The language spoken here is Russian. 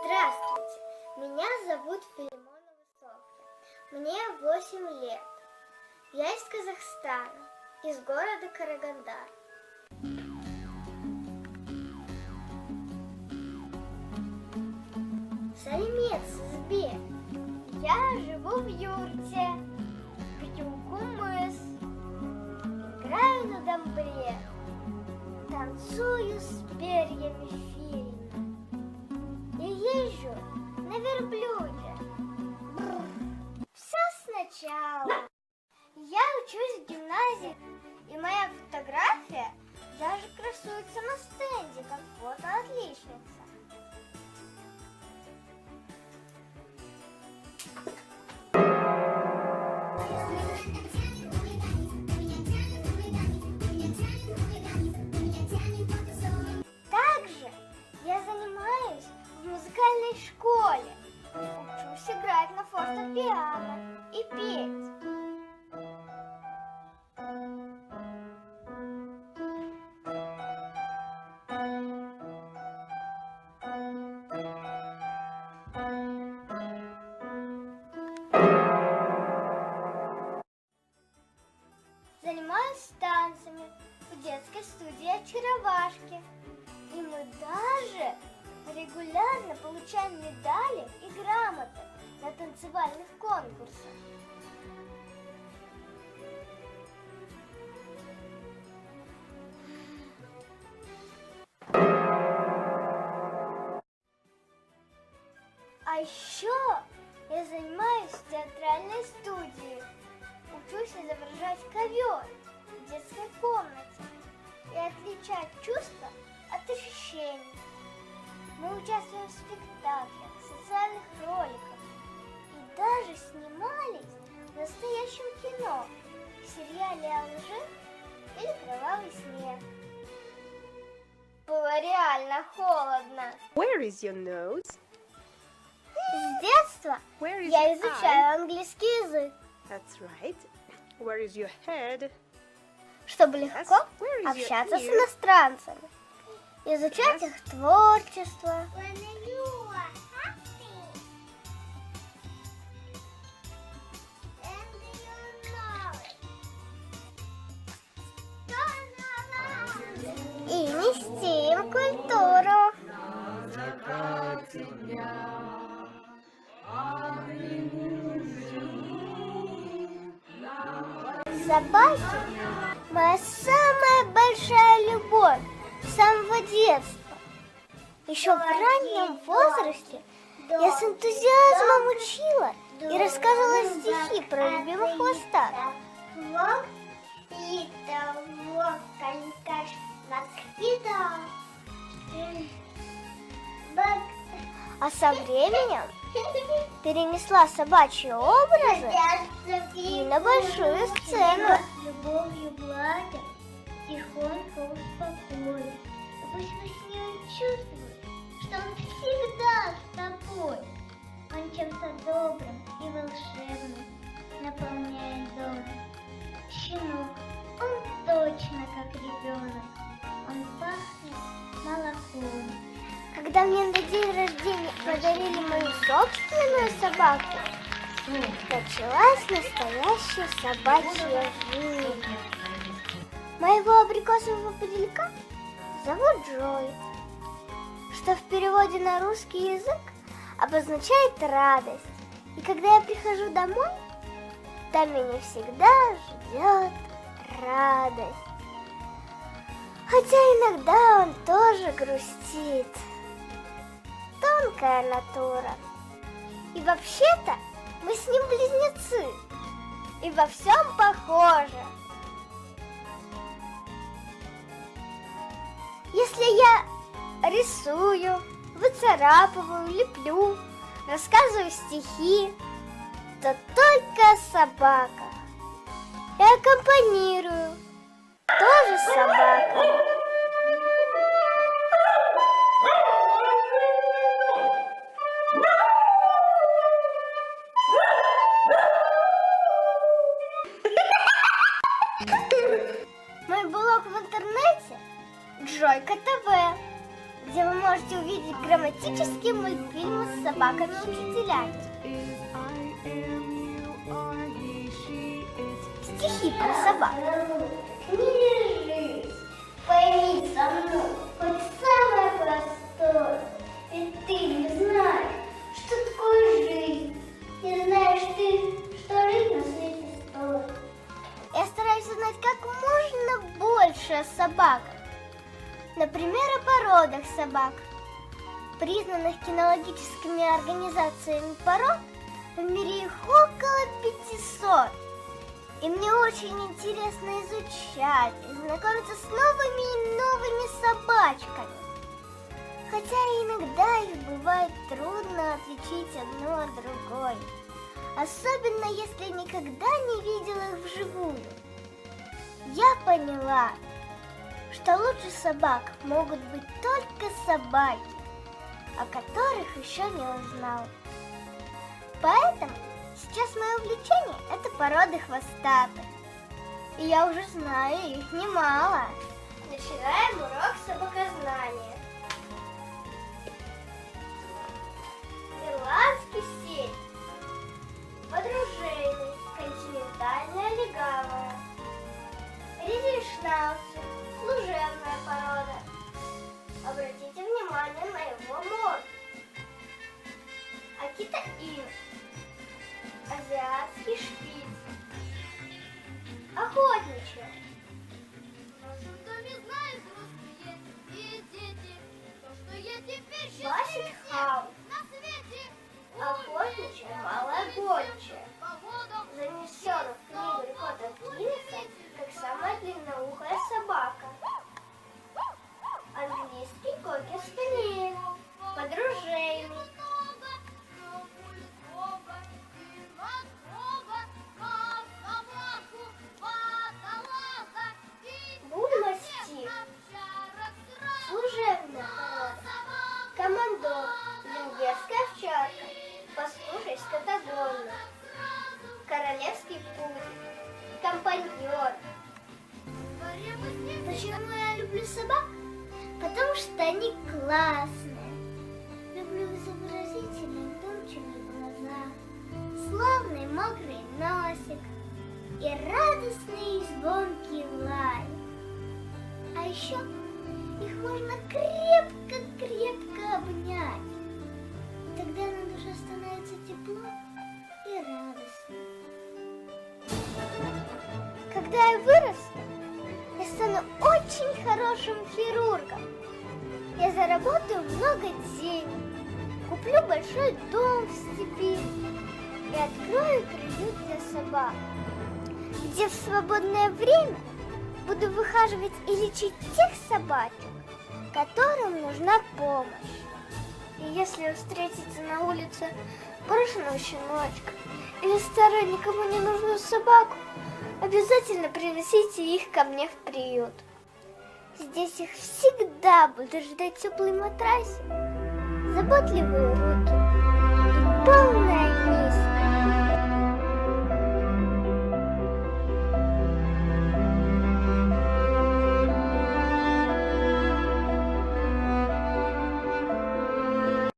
Здравствуйте, меня зовут Филимонова Софья, мне 8 лет. Я из Казахстана, из города Карагандар. Салимец, Сбер, я живу в юрте, пью кумыс, играю на домбре, танцую с перьями филина и езжу на верблюде. Все сначала. Я учусь в гимназии, и моя фотография даже красуется на стенде, как фото отличница. Также я занимаюсь в музыкальной школе, учусь играть на фортепиано и петь. Занимаюсь танцами в детской студии «Очаровашки». И мы даже регулярно получаем медали и грамоты на танцевальных конкурсах. А еще я занимаюсь в театральной студии. Учусь изображать ковер в детской комнате и отличать чувства от ощущений. Мы участвуем в спектаклях, социальных роликах и даже снимались в настоящем кино, в сериале о лжи или кровавый снег. Было реально холодно. Where is your nose? С детства Where is я your изучаю английский язык, That's right. Where is your head? чтобы легко Where is your общаться с ear? иностранцами, изучать их творчество. И нести им культуру. Собаки – моя самая большая любовь с самого детства. Еще в раннем возрасте я с энтузиазмом учила и рассказывала стихи про любимых хвостат. А со временем перенесла собачьи образы и на большую сцену. Любовью гладя, тихонько успокой. Пусть во сне он чувствует, что он всегда с тобой. Он чем-то добрым и волшебным наполняет дом. Щенок, он точно как ребенок. Он пахнет молоком. Когда мне на день рождения подарили мою собственную собаку, началась настоящая собачья жизнь. Моего абрикосового пуделька зовут Джой, что в переводе на русский язык обозначает радость. И когда я прихожу домой, там меня всегда ждет радость. Хотя иногда он тоже грустит. Тонкая натура. И вообще-то мы с ним близнецы. И во всем похожи. Если я рисую, выцарапываю, леплю, рассказываю стихи, то только собака. И аккомпанирую тоже собака. Мой блог в интернете Джойка ТВ, где вы можете увидеть грамматические мультфильмы с собаками-учителями. Стихи про собак. Не лежись, пойми со мной, хоть самое простое. Ведь ты не знаешь, что такое жизнь. Не знаешь ты, что жизнь на свете стоит. Я стараюсь узнать как можно больше о собаках. Например, о породах собак. Признанных кинологическими организациями пород в мире их около 500. И мне очень интересно изучать и знакомиться с новыми и новыми собачками. Хотя иногда их бывает трудно отличить одну от другой. Особенно если никогда не видела их вживую. Я поняла, что лучше собак могут быть только собаки, о которых еще не узнал. Поэтому сейчас мое увлечение – это породы хвостатых. И я уже знаю их немало. Начинаем урок собакознания. Ирландский сеть, подружейный, континентальная легавая, ризельшнауцер, служебная порода. Обратите внимание на его морду. Акита-ин, азиатский шпиц, охотничья. В нашем доме знают взрослые и дети, то, что я теперь Басик счастливее Хаус, на свете. охотничья, малая гончая. По водам Занесен в книгу рекордов Гиннесса как самая длинноухая собака. Английский кокер-спаниель, подружейный. много, но будет Бога, и Москва, как собаку, водолаза, и Булл-мастиф, овчарок сразу. служебная порода. Командор, венгерская овчарка, пастуший скотогонный. Королевский пудель, компаньон. Почему я люблю собак? Потому что они классные. Люблю изобразительные вдумчивые глаза, славный мокрый носик и радостный и звонкий лай. А еще их можно крепко-крепко обнять. И тогда на душе становится тепло и радостно. Когда я вырасту, я стану очень хорошим хирургом. Я заработаю много денег, куплю большой дом в степи и открою приют для собак, где в свободное время буду выхаживать и лечить тех собачек, которым нужна помощь. И если встретите на улице брошенного щеночка или старую никому не нужную собаку, обязательно приносите их ко мне в приют. Здесь их всегда будут ждать теплый матрасик, заботливые руки и полная милость.